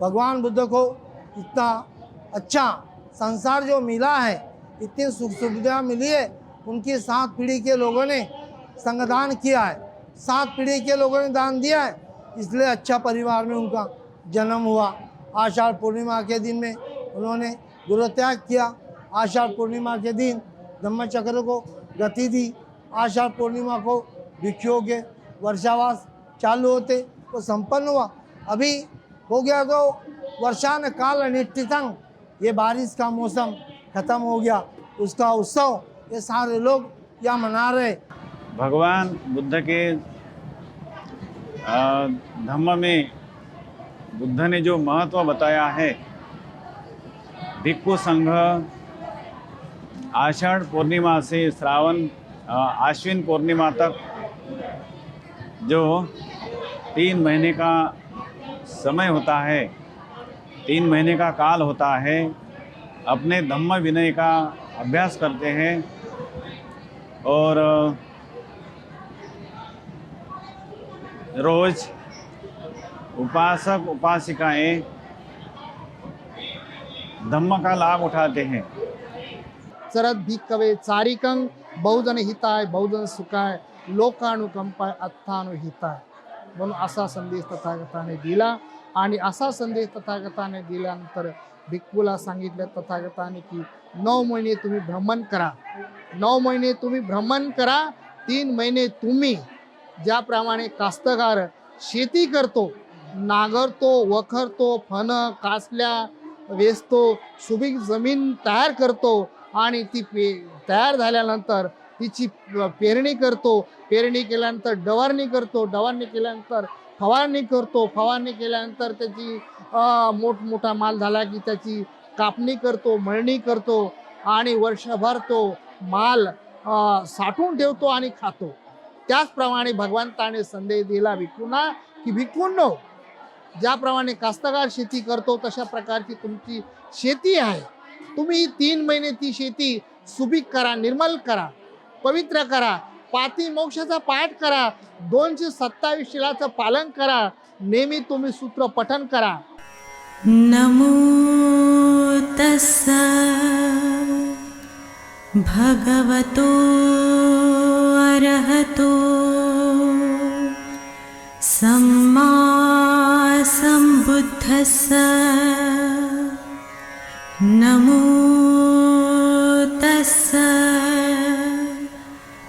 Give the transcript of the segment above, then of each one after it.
भगवान बुद्ध को इतना अच्छा संसार जो मिला है, इतनी सुख सुविधा मिली है, उनकी 7 पीढ़ी के लोगों ने संगदान किया है, 7 पीढ़ी के लोगों ने दान दिया है, इसलिए अच्छा परिवार में उनका जन्म हुआ। आषाढ़ पूर्णिमा के दिन में उन्होंने गृहत्याग किया। आषाढ़ पूर्णिमा के दिन धम्मचक्र को गति दी। आषाढ़ पूर्णिमा को भिक्षुओं के वर्षावास चालू होते तो संपन्न हुआ। अभी हो गया तो वर्षान काल अनिष्टितं, ये बारिश का मौसम खत्म हो गया, उसका उत्सव ये सारे लोग यहाँ मना रहे। भगवान बुद्ध के धम्म में बुद्ध ने जो महत्व बताया है, भिक्षु संघ आषाढ़ पूर्णिमा से श्रावण आश्विन पूर्णिमा तक जो 3 महीने का समय होता है, 3 महीने का काल होता है, अपने धम्म विनय का अभ्यास करते हैं और रोज उपासक उपासिकाएं धम्म का लाभ उठाते हैं। चरत भिक्खवे चारिकं बहुजन हिताय बहुजन सुखाय लोकानुकंपाय अत्थानुहिताय, म्हणून असा संदेश तथागताने दिला। आणि असा संदेश तथागताने दिल्यानंतर भिक्खूला सांगितलं तथागताने की 9 महिने तुम्ही भ्रमण करा, 9 महिने तुम्ही भ्रमण करा। 3 महिने तुम्ही ज्याप्रमाणे कास्तकार शेती करतो, नांगरतो, वखरतो, फण कासल्या वेचतो, सुपीक जमीन तयार करतो आणि ती तयार झाल्यानंतर तिची पेरणी करतो, पेरणी केल्यानंतर डवारणी करतो, डवारणी केल्यानंतर फवारणी करतो, फवारणी केल्यानंतर त्याची मोठमोठा माल झाला की त्याची कापणी करतो, मळणी करतो आणि वर्षभर तो माल साठवून ठेवतो आणि खातो। त्याचप्रमाणे भगवंताने संदेश दिला भिक्खूंना की भिक्खूंनो, ज्याप्रमाणे कास्तकार शेती करतो तशा प्रकारची तुमची शेती आहे, तुम्ही 3 महिने ती शेती सुपीक करा, निर्मल करा, पवित्र करा, पाती मोक्षाचा पाठ करा, 227 शिलाचं पालन करा, नेहमी तुम्ही सूत्र पठन करा। नमो तस्सा भगवतो अरहतो सम्मा सम्बुद्धस्सा। नमो तस्सा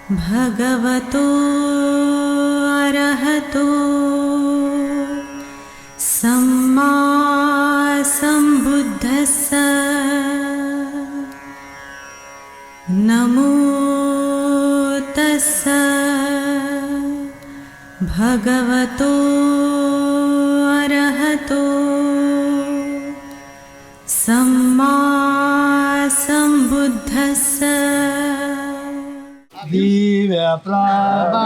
भगवतो अरहतो सम्मा सम्बुद्धस्सा। नमो तस्सा भगवतो अरहतो सम्मा सम्बुद्धस्सा। दिव्य प्रभा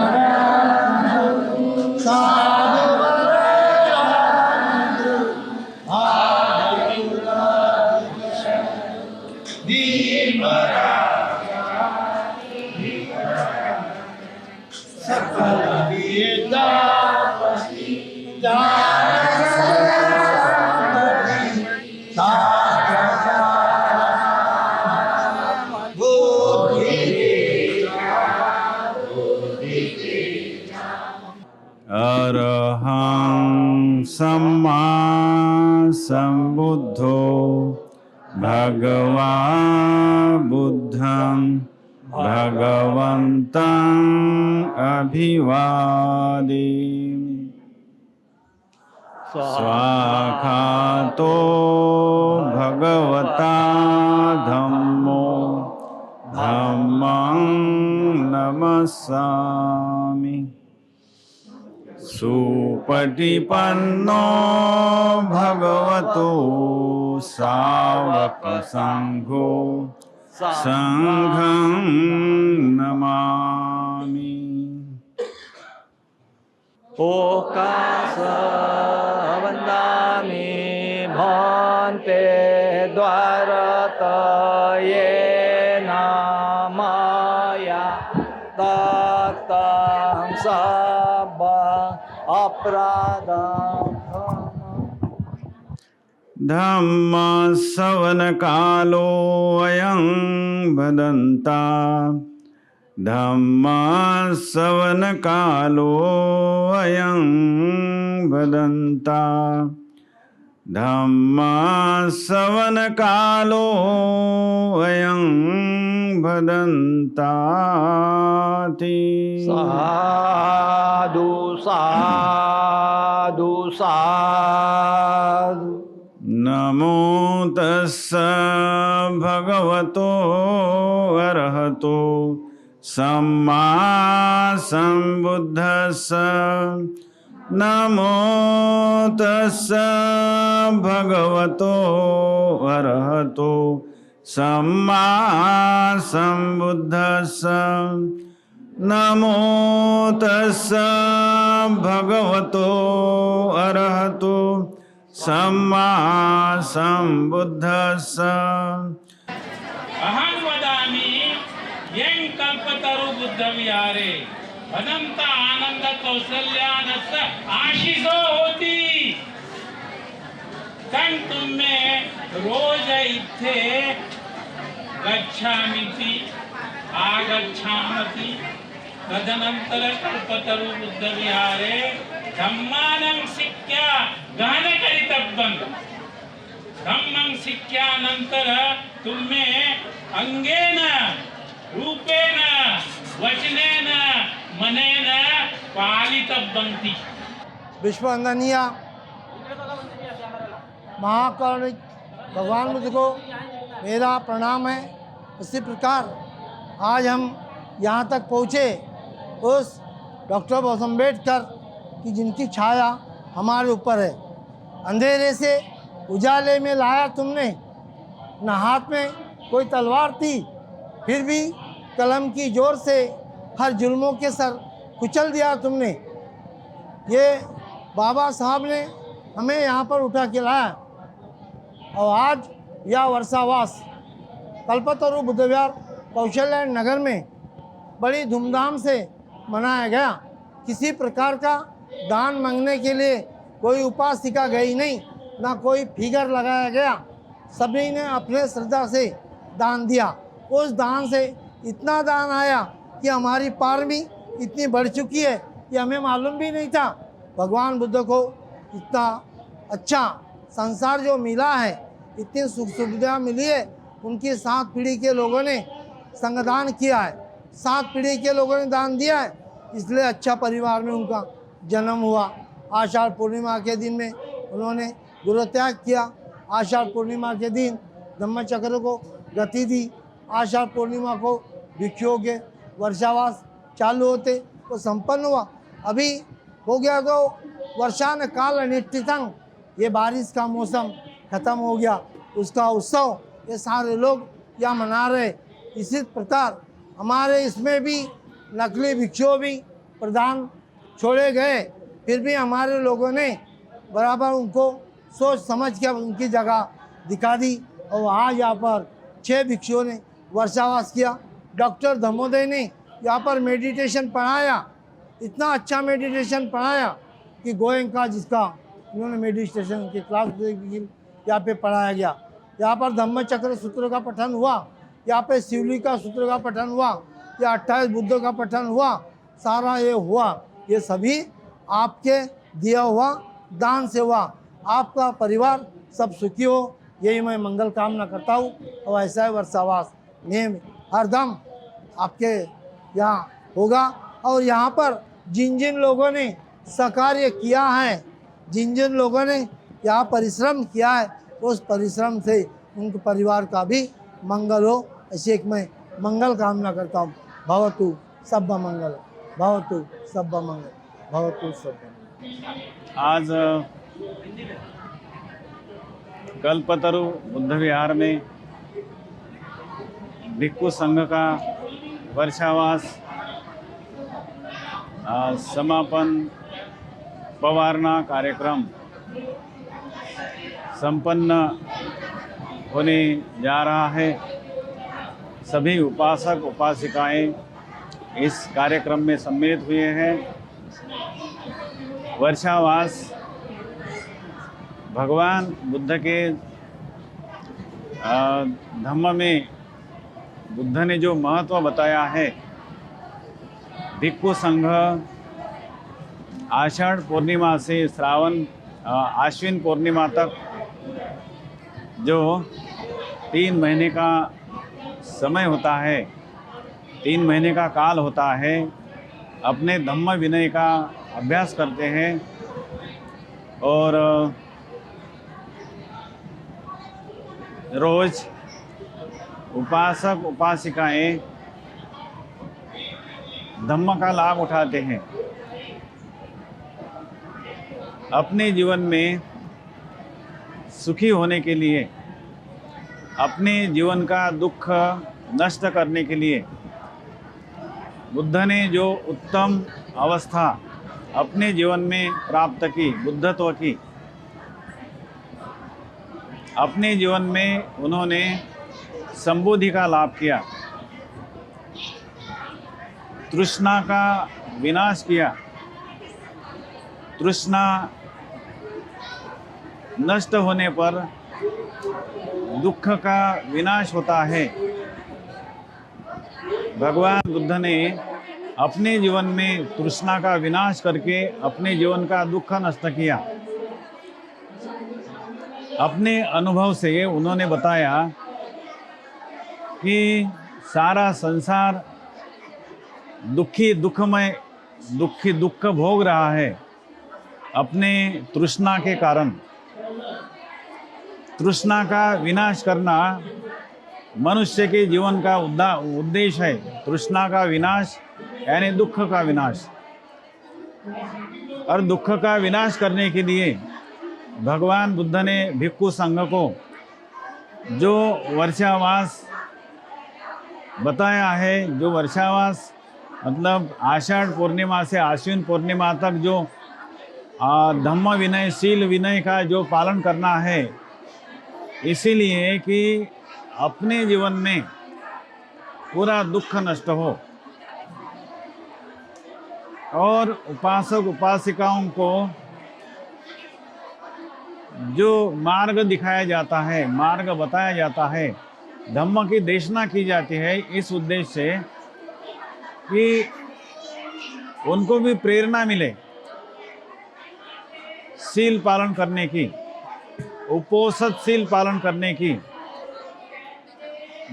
अरहं सम्मा सम्बुद्धो भगवा बुद्धं भगवन्तं अभिवादिमि। स्वाखातो भगवता धम्मो धम्मं नमस्सामि। सुपटिपन्नो भगवतो सावक संघो संघं नमामि। ओकास वन्दामि भन्ते द्वारतये नामया ततं सब अपराधं धम्म सवन कालो अयं भदन्ता धम्म सवन कालो अयं भदन्ता धम्म सवन कालो अयं भदन्ताति। साधु साधु साधु। नमो तस्स भगवतो अरहतो सम्मा सम्बुद्धस्स। नमो तस्स भगवतो अरहतो सम्मा सम्बुद्धस्स। नमो तस्स भगवतो अरहतो सम्मा सम्बुद्धस्स। अहं वदामि यं कल्पतरु बुद्धविहारे अनंत आनंद कौशल्यानस्य आशीषो होती। पण तुम्ही रोज इथे गच्छामीति आगच्छामति तदनंतर कल्पतरु बुद्धविहारे धम्मानं शिक्ष्या गहन करितव्यं। धम्मं शिक्ष्यानंतर तुम्ही अंगेन रूपेण वचनेन मनेन पालितव्यन्ति। विश्ववंदनीय महाकारुणिक भगवान बुद्ध को मेरा प्रणाम है। इसी प्रकार आज हम यहाँ तक पहुँचे उस डॉक्टर बाबा साहब अम्बेडकर की जिनकी छाया हमारे ऊपर है। अंधेरे से उजाले में लाया तुमने, न हाथ में कोई तलवार थी, फिर भी कलम की जोर से हर जुल्मों के सर कुचल दिया तुमने। ये बाबा साहब ने हमें यहाँ पर उठा के लाया और आज यह वर्षावास कल्पतरु बुद्ध विहार कौशल्या नगर में बड़ी धूमधाम से मनाया गया। किसी प्रकार का दान मांगने के लिए कोई उपासिका गई नहीं, ना कोई फिगर लगाया गया। सभी ने अपने श्रद्धा से दान दिया। उस दान से इतना दान आया कि हमारी पारमी इतनी बढ़ चुकी है कि हमें मालूम भी नहीं था। भगवान बुद्ध को इतना अच्छा संसार जो मिला है, इतनी सुख सुविधा मिली है। उनकी 7 पीढ़ी के लोगों ने संगदान किया है, 7 पीढ़ी के लोगों ने दान दिया है, इसलिए अच्छा परिवार में उनका जन्म हुआ। आषाढ़ पूर्णिमा के दिन में उन्होंने गुरुत्याग किया। आषाढ़ पूर्णिमा के दिन धम्मचक्र को गति दी। आषाढ़ पूर्णिमा को भिक्षुओं के वर्षावास चालू होते तो संपन्न हुआ। अभी हो गया तो वर्षान काल अनिष्ठितं, ये बारिश का मौसम खत्म हो गया, उसका उत्सव ये सारे लोग यहाँ मना रहे। इसी प्रकार हमारे इसमें भी नकली भिक्षु भी प्रधान छोड़े गए, फिर भी हमारे लोगों ने बराबर उनको सोच समझ के उनकी जगह दिखा दी। और आज यहाँ पर 6 भिक्षुओं ने वर्षावास किया। डॉक्टर धमोदय ने यहाँ पर मेडिटेशन पढ़ाया, इतना अच्छा मेडिटेशन पढ़ाया कि गोयंका जिसका उन्होंने मेडिटेशन की क्लास यहाँ पे पढ़ाया गया। यहाँ पर धम्मचक्र सूत्र का पठन हुआ, यहाँ पे शिवली का सूत्र का पठन हुआ, या 28 बुद्धों का पठन हुआ। सारा ये हुआ, ये सभी आपके दिया हुआ दान से हुआ। आपका परिवार सब सुखी हो, यही मैं मंगल कामना करता हूँ। और ऐसा है वर्षावास नियम हरदम आपके यहाँ होगा। और यहाँ पर जिन जिन लोगों ने सहकार्य किया है, जिन जिन लोगों ने यहाँ परिश्रम किया है, उस परिश्रम से उनके परिवार का भी मंगल हो, ऐसे एक मैं मंगल कामना करता हूँ। भवतु सब्ब मंगल, भवतु सब्ब मंगल, भवतु सब्ब मंगल। आज कल्पतरु बुद्ध विहार में भिक्षु संघ का वर्षावास समापन पवारना कार्यक्रम संपन्न होने जा रहा है। सभी उपासक उपासिकाएं इस कार्यक्रम में सम्मिलित हुए हैं। वर्षावास भगवान बुद्ध के धम्म में बुद्ध ने जो महत्व बताया है, भिक्खु संघ आषाढ़ पूर्णिमा से श्रावण आश्विन पूर्णिमा तक जो 3 महीने का समय होता है, 3 महीने का काल होता है, अपने धम्म विनय का अभ्यास करते हैं और रोज उपासक उपासिकाएं धम्म का लाभ उठाते हैं। अपने जीवन में सुखी होने के लिए, अपने जीवन का दुख नष्ट करने के लिए बुद्ध ने जो उत्तम अवस्था अपने जीवन में प्राप्त की, बुद्धत्व की, अपने जीवन में उन्होंने संबोधि का लाभ किया, तृष्णा का विनाश किया। तृष्णा नष्ट होने पर दुख का विनाश होता है। भगवान बुद्ध ने अपने जीवन में तृष्णा का विनाश करके अपने जीवन का दुख नष्ट किया। अपने अनुभव से उन्होंने बताया कि सारा संसार दुख भोग रहा है अपने तृष्णा के कारण। तृष्णा का विनाश करना मनुष्य के जीवन का उद्देश्य है। तृष्णा का विनाश यानी दुख का विनाश। और दुख का विनाश करने के लिए भगवान बुद्ध ने भिक्खु संघ को जो वर्षावास बताया है, जो वर्षावास मतलब आषाढ़ पूर्णिमा से आश्विन पूर्णिमा तक जो धम्म विनय, शील विनय का जो पालन करना है, इसीलिए कि अपने जीवन में पूरा दुख नष्ट हो और उपासक उपासिकाओं को जो मार्ग दिखाया जाता है, मार्ग बताया जाता है, धम्म की देशना की जाती है, इस उद्देश्य से कि उनको भी प्रेरणा मिले शील पालन करने की, उपोषद शील पालन करने की,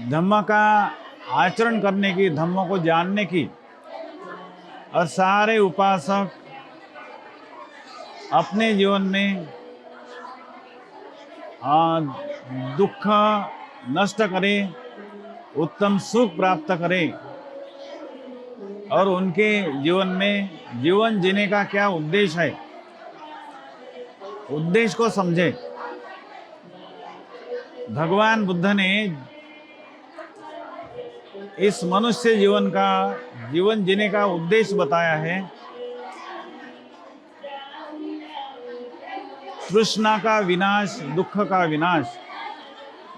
धम्म का आचरण करने की, धम्म को जानने की। और सारे उपासक अपने जीवन में दुख नष्ट करें, उत्तम सुख प्राप्त करें और उनके जीवन में जीवन जीने का क्या उद्देश्य है, उद्देश्य को समझे। भगवान बुद्ध ने इस मनुष्य जीवन जीने का उद्देश्य बताया है। तृष्णा का विनाश, दुख का विनाश।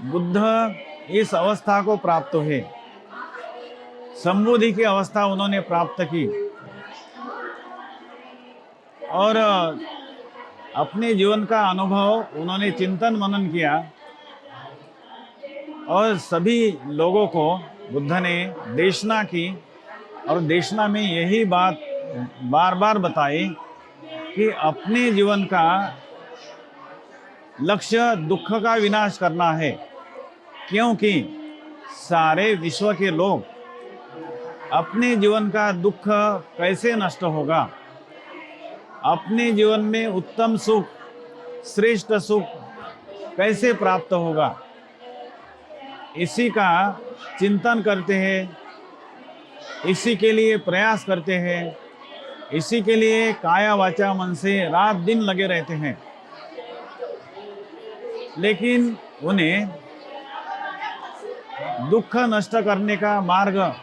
बुद्ध इस अवस्था को प्राप्त हुए, संबोधि की अवस्था उन्होंने प्राप्त की और अपने जीवन का अनुभव उन्होंने चिंतन मनन किया और सभी लोगों को बुद्ध ने देशना की। और देशना में यही बात बार बार बताई कि अपने जीवन का लक्ष्य दुख का विनाश करना है, क्योंकि सारे विश्व के लोग अपने जीवन का दुख कैसे नष्ट होगा, अपने जीवन में उत्तम सुख, श्रेष्ठ सुख कैसे प्राप्त होगा, इसी का चिंतन करते हैं, इसी के लिए प्रयास करते हैं, इसी के लिए काया वाचा मन से रात दिन लगे रहते हैं। लेकिन उन्हें दुख नष्ट करने का मार्ग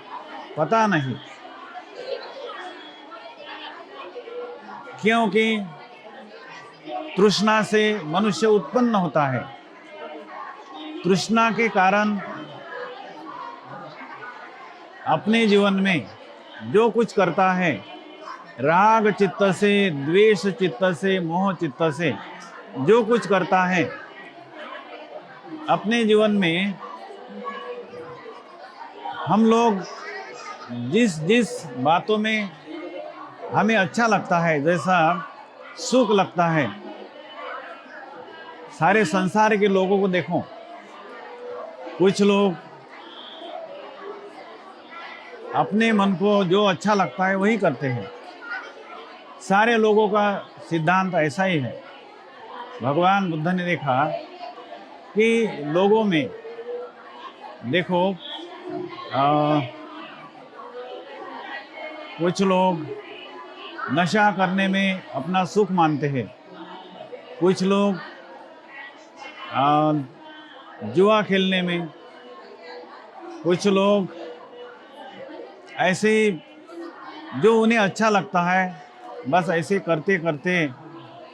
पता नहीं, क्योंकि तृष्णा से मनुष्य उत्पन्न होता है। तृष्णा के कारण अपने जीवन में जो कुछ करता है, राग चित्त से, द्वेष चित्त से, मोह चित्त से, जो कुछ करता है अपने जीवन में, हम लोग जिस जिस बातों में हमें अच्छा लगता है, जैसा सुख लगता है, सारे संसार के लोगों को देखो, कुछ लोग अपने मन को जो अच्छा लगता है वही करते हैं। सारे लोगों का सिद्धांत ऐसा ही है। भगवान बुद्ध ने देखा कि लोगों में देखो कुछ लोग नशा करने में अपना सुख मानते हैं, कुछ लोग जुआ खेलने में, कुछ लोग ऐसे जो उन्हें अच्छा लगता है बस ऐसे करते करते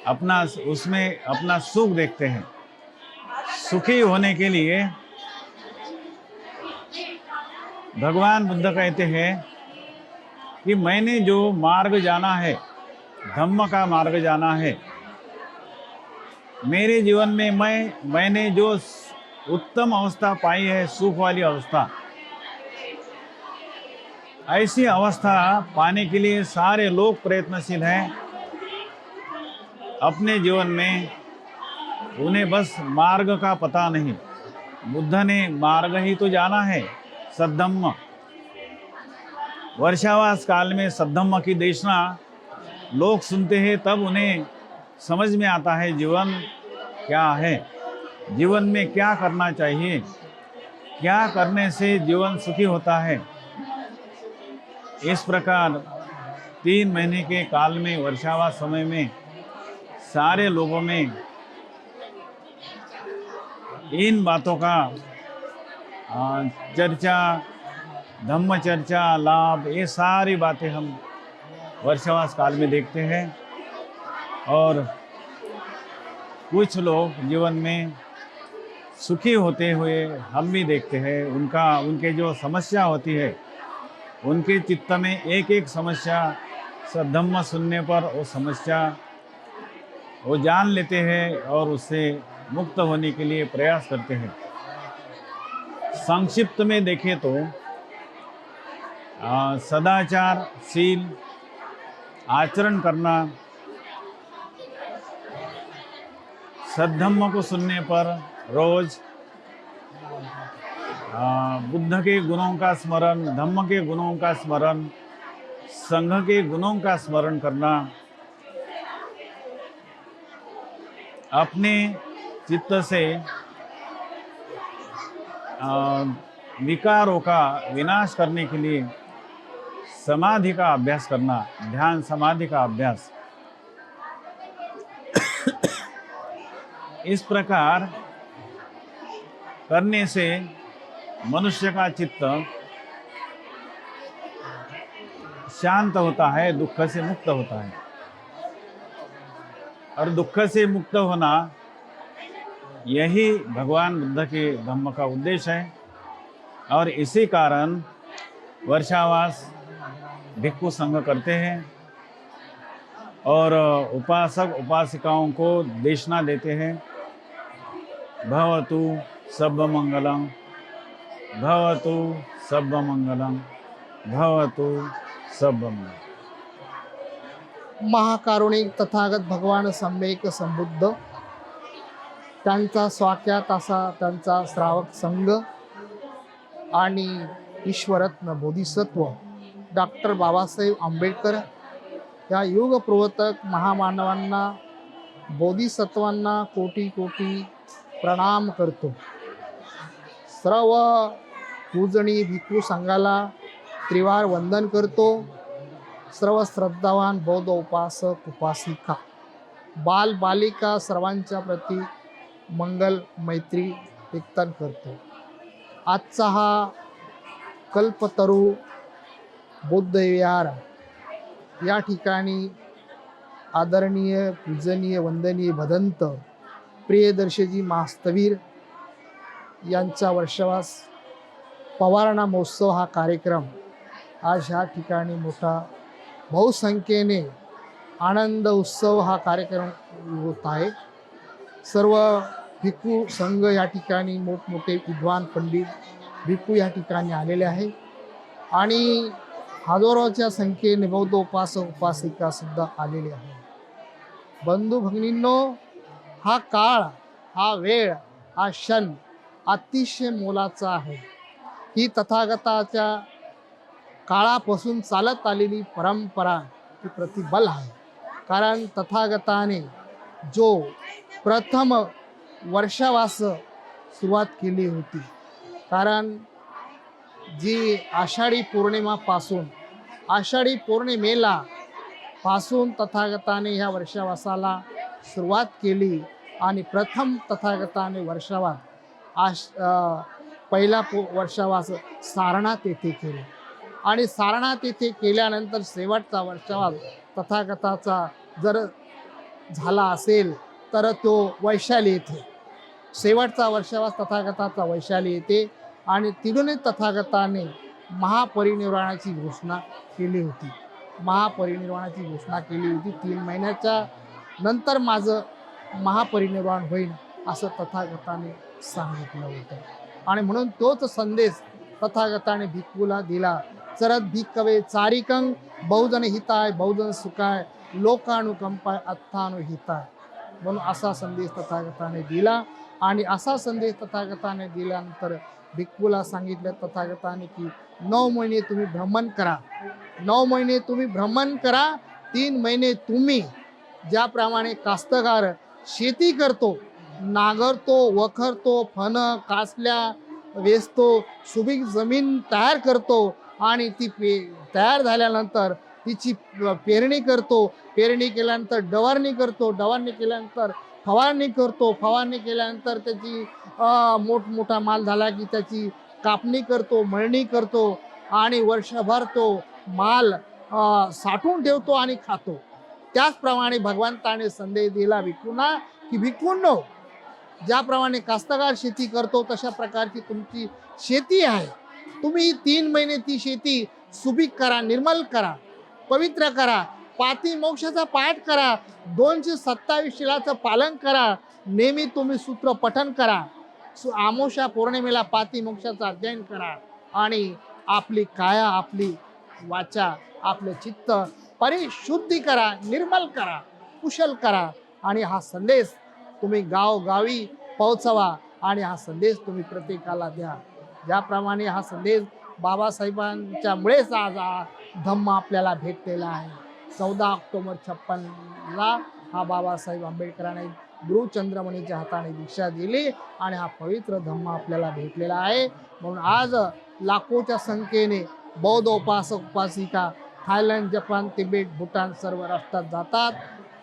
अपना उसमें अपना सुख देखते हैं। सुखी होने के लिए भगवान बुद्ध कहते हैं कि मैंने जो मार्ग जाना है, धम्म का मार्ग जाना है, मेरे जीवन में मैंने जो उत्तम अवस्था पाई है, सुख वाली अवस्था, ऐसी अवस्था पाने के लिए सारे लोग प्रयत्नशील हैं। अपने जीवन में उन्हें बस मार्ग का पता नहीं। बुद्ध ने मार्ग ही तो जाना है, सद्धम्म। वर्षावास काल में सद्धम्म की देशना लोग सुनते हैं, तब उन्हें समझ में आता है जीवन क्या है, जीवन में क्या करना चाहिए, क्या करने से जीवन सुखी होता है। इस प्रकार 3 महीने के काल में, वर्षावास समय में, सारे लोगों में इन बातों का चर्चा, धम्म चर्चा, लाभ, ये सारी बातें हम वर्षावास काल में देखते हैं। और कुछ लोग जीवन में सुखी होते हुए हम भी देखते हैं। उनके जो समस्या होती है, उनके चित्त में एक एक समस्या सद्धम्म सुनने पर वो समस्या वो जान लेते हैं और उससे मुक्त होने के लिए प्रयास करते हैं। संक्षिप्त में देखें तो सदाचार, शील, आचरण करना, सद्धम्म को सुनने पर रोज बुद्ध के गुणों का स्मरण, धम्म के गुणों का स्मरण, संघ के गुणों का स्मरण करना, अपने चित्त से विकारों का विनाश करने के लिए समाधि का अभ्यास करना, ध्यान समाधि का अभ्यास। इस प्रकार करने से मनुष्य का चित्त शांत होता है, दुख से मुक्त होता है। और दुख से मुक्त होना यही भगवान बुद्ध के धम्म का उद्देश्य है। और इसी कारण वर्षावास भिक्षु संघ करते हैं और उपासक उपासिकाओं को देशना देते हैं, भवतु सब्ब मंगलम, भवतु सब्ब मंगलम, भवतु सब्ब मंगलम। महाकारुणिक तथागत भगवान सम्यक संबुद्ध, त्यांचा स्वाख्यात असा त्यांचा श्रावक संघ आणि ईश्वरत्न बोधिसत्व डॉक्टर बाबासाहेब आंबेडकर या युगप्रवर्तक महामानवांना, बोधिसत्वांना कोटी कोटी प्रणाम करतो। सर्व पूजनीय भिक्षू संघाला त्रिवार वंदन करतो। सर्व श्रद्धावान बौद्ध उपासक उपासिका, बाल बालिका सर्वांच्या प्रती मंगल मैत्री कीर्तन करतो। आजचा हा कल्पतरू बुद्ध विहार या ठिकाणी आदरणीय, पूजनीय, वंदनीय भदंत प्रियदर्शीजी मास्तवीर यांचा वर्षावास पवारणा महोत्सव हा कार्यक्रम आज ह्या ठिकाणी मोठा बहुसंख्येने आनंद उत्सव हा कार्यक्रम होत आहे। सर्व भिक्खू संघ या ठिकाणी, मोठमोठे विद्वान पंडित भिक्खू या ठिकाणी आलेले आहे आणि हजारोच्या संख्येने बौद्ध उपासक उपासिका सुद्धा आलेले आहे. बंधू भगिनींनो, हा काळ, हा वेळ, हा क्षण अतिशय मोलाचा आहे. ही तथागताच्या काळापासून चालत आलेली परंपरा ही प्रतिबल आहे. कारण तथागताने जो प्रथम वर्षावास सुरुवात केली होती, कारण जी आषाढी पौर्णिमापासून, आषाढी पौर्णिमेला पासून तथागताने ह्या वर्षावासाला सुरुवात केली आणि प्रथम तथागताने वर्षावास पहिला वर्षावास सारनाथ येथे केला आणि सारनाथ येथे केल्यानंतर शेवटचा वर्षावास तथागताचा जर झाला असेल तर तो वैशाली येथे, शेवटचा वर्षावास तथागताचा वैशाली येथे आणि तिथूनच तथागताने महापरिनिर्वाणाची घोषणा केली होती. महापरिनिर्वाणाची घोषणा केली होती. 3 महिन्याच्या नंतर माझं महापरिनिर्वाण होईल असं तथागताने सांगितलं होतं आणि म्हणून तोच संदेश तथागताने भिक्खूला दिला. चरत भिक्खवे चारिकं बहुजन हिताय बहुजन सुखाय लोकानुकंपाय अत्थानुहिताय, म्हणून असा संदेश तथागताने दिला आणि असा संदेश तथागताने दिल्यानंतर भिक्खूला सांगितलं तथागताने की 9 महिने तुम्ही भ्रमण करा, 9 महिने तुम्ही भ्रमण करा. 3 महिने तुम्ही ज्याप्रमाणे कास्तकार शेती करतो, नांगरतो, वखरतो, फण कासल्या वेचतो, सुपीक जमीन तयार करतो आणि ती तयार झाल्यानंतर तिची पेरणी करतो, पेरणी केल्यानंतर डवारणी करतो, डवारणी केल्यानंतर फवारणी करतो, फवारणी केल्यानंतर त्याची मोठमोठा माल झाला की त्याची कापणी करतो, मळणी करतो आणि वर्षभर तो माल साठवून ठेवतो आणि खातो. त्याचप्रमाणे भगवंताने संदेश दिला भिक्खूंना की भिक्खूंनो, ज्याप्रमाणे कास्तकार शेती करतो तशा प्रकारची तुमची शेती आहे. तुम्ही 3 महिने ती शेती सुपीक करा, निर्मल करा, पवित्र करा, पाती मोक्षाचा पाठ करा, 227 शिलाचं पालन करा, नेहमी तुम्ही सूत्र पठन करा, आमोशा पौर्णिमेला पाती मोक्षाचं अध्ययन करा आणि आपली काया, आपली वाचा, आपलं चित्त परिशुद्धी करा, निर्मल करा, कुशल करा आणि हा संदेश तुम्ही गावगावी पोहोचवा आणि हा संदेश तुम्ही प्रत्येकाला द्या. ज्याप्रमाणे हा संदेश बाबासाहेबांच्यामुळेच आज हा धम्म आपल्याला भेटलेला आहे. 14 ऑक्टोबर 56ला हा बाबासाहेब आंबेडकरांनी गुरुचंद्रमणीच्या हाताने दीक्षा दिली आणि हा पवित्र धम्म आपल्याला भेटलेला आहे. म्हणून आज लाखोच्या संख्येने बौद्ध उपासक उपासिका थायलंड, जपान, तिबेट, भूटान सर्व राष्ट्रात जातात.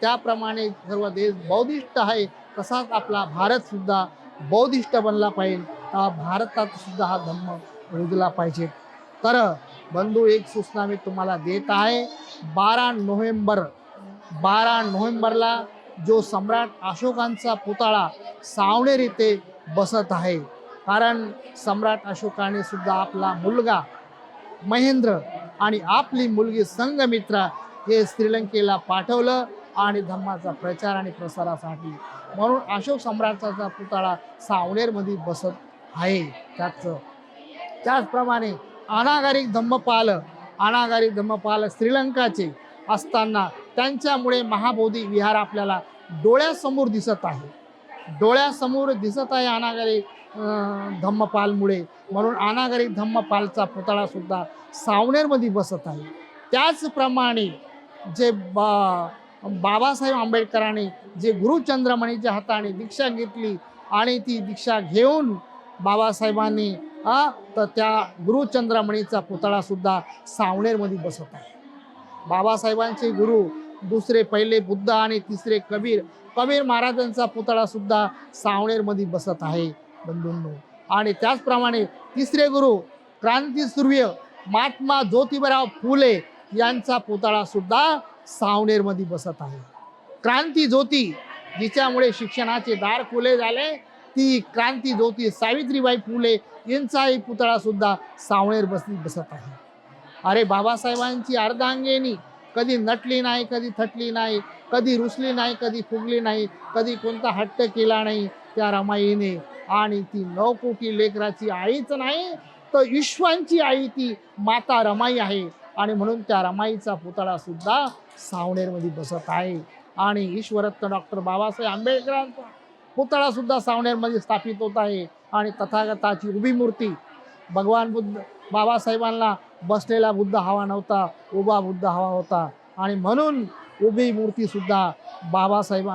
त्याप्रमाणे सर्व देश बौद्धिस्ट आहे, तसाच आपला भारत सुद्धा बौद्धिस्ट बनला पाहिजे. भारतात सुद्धा हा धम्म रुजला पाहिजे. तर बंधू, एक सूचना मी तुम्हाला देत आहे. 12 नोव्हेंबरला जो सम्राट अशोकांचा पुतळा सावनेर येथे बसत आहे, कारण सम्राट अशोकाने सुद्धा आपला मुलगा महेंद्र आणि आपली मुलगी संघमित्रा हे श्रीलंकेला पाठवलं आणि धम्माचा प्रचार आणि प्रसारासाठी. म्हणून अशोक सम्राटाचा पुतळा सावनेरमध्ये बसत आहे. त्याचप्रमाणे अनागारिक धम्मपाल श्रीलंकाचे असताना त्यांच्यामुळे महाबोधी विहार आपल्याला डोळ्यासमोर दिसत आहे अनागारिक धम्मपालमुळे. म्हणून अनागारिक धम्मपालचा पुतळा सुद्धा सावनेरमध्ये बसत आहे. त्याचप्रमाणे जे बाबासाहेब आंबेडकरांनी जे गुरुचंद्रमणीच्या हाताने दीक्षा घेतली आणि ती दीक्षा घेऊन बाबासाहेबांनी तर त्या गुरुचंद्रमणीचा पुतळा सुद्धा सावनेरमध्ये बसत आहे. बाबासाहेबांचे गुरु दुसरे पहिले बुद्ध आणि तिसरे कबीर महाराजांचा पुतळा सुद्धा सावनेरमध्ये बसत आहे बंधूंनो. आणि त्याचप्रमाणे तिसरे गुरु क्रांतीसूर्य महात्मा ज्योतिबराव फुले यांचा पुतळा सुद्धा सावनेरमध्ये बसत आहे. क्रांती ज्योती जिच्यामुळे शिक्षणाचे दार खुले झाले, ती क्रांती ज्योती सावित्रीबाई फुले यांचाही पुतळा सुद्धा सावनेर बसत आहे. अरे बाबासाहेबांची अर्धांगिनी कधी नटली नाही, कधी थटली नाही, कधी रुसली नाही, कधी फुगली नाही, कधी कोणता हट्ट केला नाही त्या रमाईने. आणि ती 9 कोटी लेकराची आईच नाही तर विश्वांची आई ती माता रमाई आहे. आणि म्हणून त्या रमाईचा पुतळा सुद्धा सावनेरमध्ये बसत आहे. आणि ईश्वरत्न डॉक्टर बाबासाहेब आंबेडकरांचा पुतळा सुद्धा सावनेरमध्ये स्थापित होत आहे. आणि तथागताची उभी मूर्ती, भगवान बुद्ध, बाबासाहेबांना बसलेला बुद्ध हवा नव्हता, उभा बुद्ध हवा होता. आणि म्हणून उभी मूर्ती सुद्धा बाबासाहेब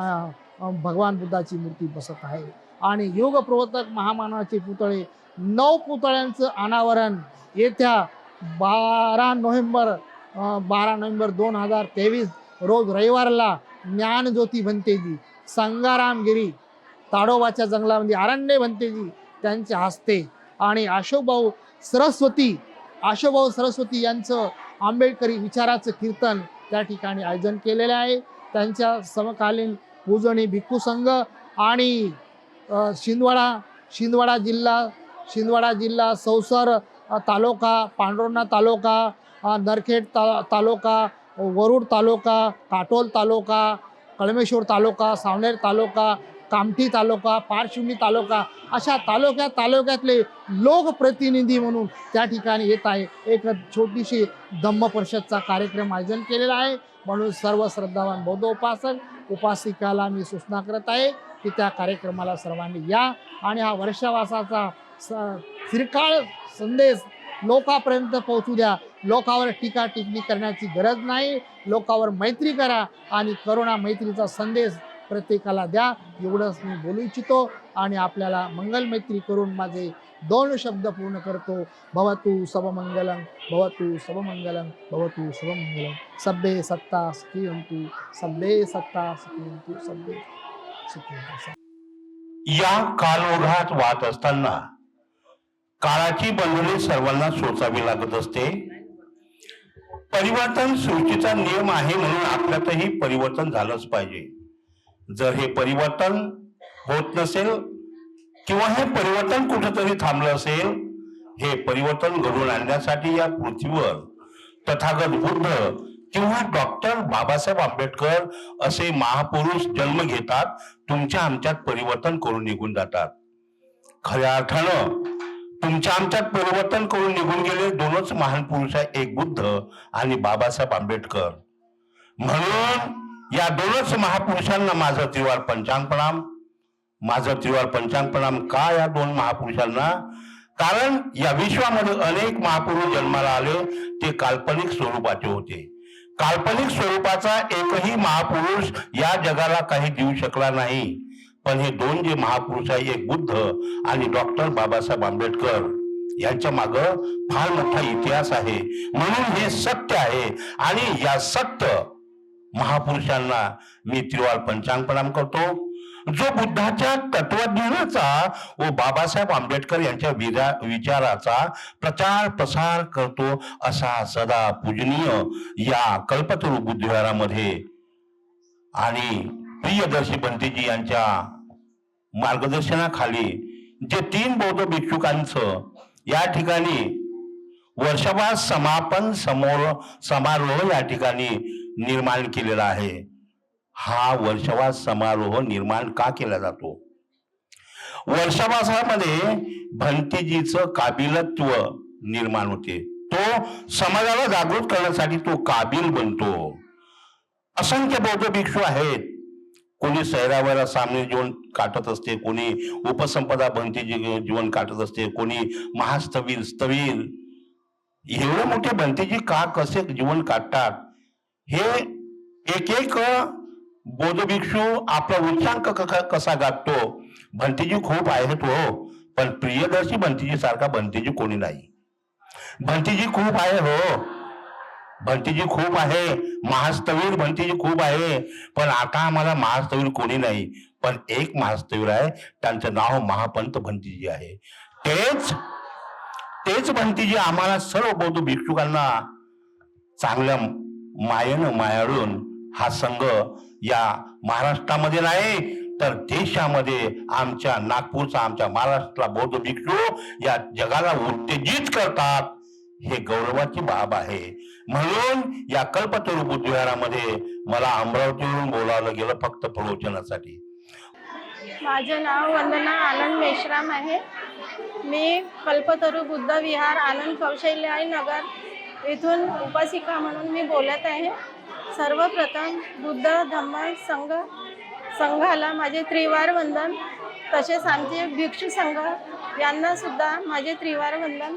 भगवान बुद्धाची मूर्ती बसत आहे. आणि योग प्रवर्तक महामानवाचे पुतळे 9 पुतळ्यांचं अनावरण येत्या 12 नोव्हेंबर 2023 रोज रविवारला ज्ञानज्योती भंतेजी, संगारामगिरी ताडोबाच्या जंगलामध्ये अरण्य भंतेजी त्यांच्या हस्ते आणि अशोकभाऊ सरस्वती यांचं आंबेडकरी विचाराचं कीर्तन त्या ठिकाणी आयोजन केलेलं आहे. त्यांच्या समकालीन पूजनी भिक्खू संघ आणि शिंदवाडा जिल्हा सौसर तालुका, पांडुर्णा तालुका, नरखेड तालुका, वरुड तालुका, काटोल तालुका, कळमेश्वर तालुका, सावनेर तालुका, कामठी तालुका, पारशिवनी तालुका अशा तालुक्यातले लोकप्रतिनिधी म्हणून त्या ठिकाणी येत आहे. एक छोटीशी धम्म परिषदचा कार्यक्रम आयोजन केलेला आहे. म्हणून सर्व श्रद्धावान बौद्ध उपासिकाला मी सूचना करत आहे की त्या कार्यक्रमाला सर्वांनी या आणि हा वर्षावासाचा फिरकाळ संदेश लोकांपर्यंत पोहोचू द्या. लोकांवर टीका टिप्पणी करण्याची गरज नाही, लोकांवर मैत्री करा आणि करुणा मैत्रीचा संदेश प्रत्येकाला द्या, एवढंच मी बोलू इच्छितो. आणि आपल्याला मंगल मैत्री करून माझे 2 शब्द पूर्ण करतो. भवतु सबमंगलम, भवतु सबमंगलम, भवतु सबमंगलम. सब्बे सत्ता सुखियन्तु, सब्बे सत्ता सुखियन्तु, सब्बे सुखियन्तु. या कालोघात वाहत असताना काळाची बंधने सर्वांना सोसावी लागत असते. परिवर्तन सृष्टीचा नियम आहे म्हणून आपल्यातही परिवर्तन झालंच पाहिजे. जर हे परिवर्तन होत नसेल किंवा हे परिवर्तन कुठेतरी थांबलं असेल, हे परिवर्तन घडवून आणण्यासाठी या पृथ्वीवर तथागत बुद्ध किंवा डॉक्टर बाबासाहेब आंबेडकर असे महापुरुष जन्म घेतात, तुमच्या आमच्यात परिवर्तन करून निघून जातात. खऱ्या अर्थानं तुमच्या आमच्यात परिवर्तन करून निघून गेले 2च महान पुरुष आहे, एक बुद्ध आणि बाबासाहेब आंबेडकर. म्हणून या 2च महापुरुषांना माझं त्रिवार पंचांग प्रणाम. का या 2 महापुरुषांना? कारण या विश्वामध्ये अनेक महापुरुष जन्माला आले, ते काल्पनिक स्वरूपाचे होते. काल्पनिक स्वरूपाचा एकही महापुरुष या जगाला काही देऊ शकला नाही. पण हे 2 जे महापुरुष आहे, एक बुद्ध आणि डॉक्टर बाबासाहेब आंबेडकर, यांच्या मागं फार मोठा इतिहास आहे. म्हणून हे सत्य आहे आणि या सत्य महापुरुषांना मी त्रिवार पंचांग प्रणाम करतो. जो बुद्धाच्या तत्वज्ञानाचा व बाबासाहेब आंबेडकर यांच्या विचाराचा प्रचार प्रसार करतो, असा सदा पूजनीय या कल्पतरू बुद्धविहारामध्ये आणि प्रियदर्शी भंतेजी यांच्या मार्गदर्शनाखाली जे 3 बौद्ध भिक्षुकांचं या ठिकाणी वर्षावास समापन समारोह या ठिकाणी निर्माण केलेला आहे. हा वर्षावास समारोह निर्माण का केला जातो? वर्षावासामध्ये भंतेजीचं काबिलत्व निर्माण होते. तो समाजाला जागृत करण्यासाठी तो काबिल बनतो. असंख्य बौद्ध भिक्षू आहेत. कोणी सैरावैरा सामने जीवन काटत असते, कोणी उपसंपदा भंतेजी जीवन काटत असते, कोणी महास्थवीर स्थवीर. एवढे मोठे भंतेजी का कसे जीवन काटतात हे एक बौद्ध भिक्षू आपला उच्चांक कसा गाठतो. भंतेजी खूप आहेत हो, पण प्रियदर्शी भंतेजी सारखा भंतेजी कोणी नाही. भंतेजी खूप आहे हो, भंतेजी खूप आहे, महास्थवीर भंतेजी खूप आहे, पण आता आम्हाला महास्थवीर कोणी नाही. पण एक महास्थवीर आहे, त्यांचं नाव महापंत भंतेजी आहे. तेच भंतेजी आम्हाला सर्व बौद्ध भिक्षुकांना चांगल्या मायेनं मायाळून हा संघ या महाराष्ट्रामध्ये नाही तर देशामध्ये आमच्या नागपूरचा, आमच्या महाराष्ट्रातला बौद्ध भिक्षू या जगाला उत्तेजित करतात. हे गौरवाची बाब आहे. म्हणून या कल्पतरू बुद्धविहारामध्ये मला अमरावतीवरून बोलावलं गेलं फक्त प्रवचनासाठी. माझे नाव वंदना आनंद मेश्राम आहे. मी कल्पतरू बुद्ध विहार आनंद कौशल्य नगर येथून उपासिका म्हणून मी बोलत आहे. सर्वप्रथम बुद्ध धम्म संघाला माझे त्रिवार वंदन, तसेच आमचे भिक्षू संघ यांना सुद्धा माझे त्रिवार वंदन.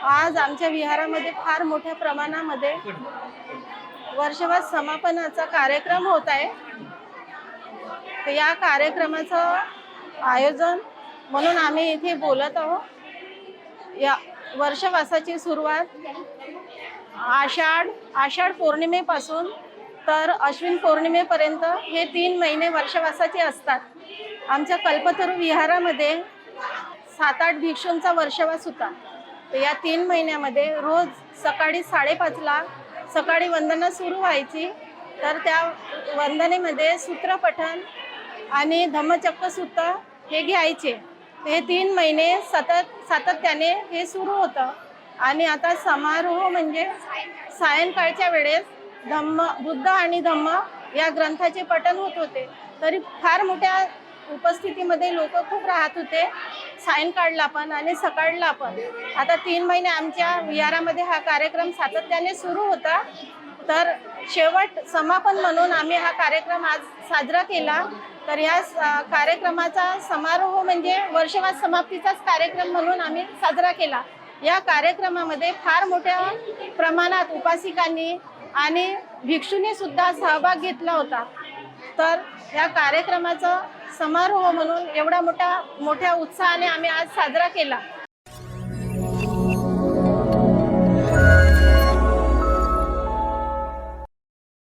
आज आमच्या विहारामध्ये फार मोठ्या प्रमाणामध्ये वर्षवास समापनाचा कार्यक्रम होत आहे. तर या कार्यक्रमाचं आयोजन म्हणून आम्ही इथे बोलत आहोत. या वर्षवासाची सुरुवात आषाढ पौर्णिमेपासून तर अश्विन पौर्णिमेपर्यंत हे 3 महिने वर्षवासाचे असतात. आमच्या कल्पतरू विहारामध्ये 7-8 भिक्षूंचा वर्षवास होता. तर या 3 महिन्यामध्ये रोज सकाळी 5:30ला सकाळी वंदना सुरू व्हायची. तर त्या वंदनेमध्ये सूत्रपठण आणि धम्मचक्र सूत्र हे घ्यायचे. हे 3 महिने सातत्याने हे सुरू होतं. आणि आता समारोह म्हणजे सायंकाळच्या वेळेस बुद्ध आणि धम्म या ग्रंथाचे पठण होत होते. तरी फार मोठ्या उपस्थितीमध्ये लोक खूप राहत होते, सायंकाळला पण आणि सकाळला पण. आता 3 महिने आमच्या विहारामध्ये हा कार्यक्रम सातत्याने सुरू होता. तर शेवट समापन म्हणून आम्ही हा कार्यक्रम आज साजरा केला. तर या कार्यक्रमाचा समारोह म्हणजे वर्षवास समाप्तीचाच कार्यक्रम म्हणून आम्ही साजरा केला. या कार्यक्रमामध्ये फार मोठ्या प्रमाणात उपासिकांनी आणि भिक्षूंनी सुद्धा सहभाग घेतला होता. तर या कार्यक्रमाचा समारोह म्हणून एवढा मोठ्या उत्साहाने आम्ही आज साजरा केला.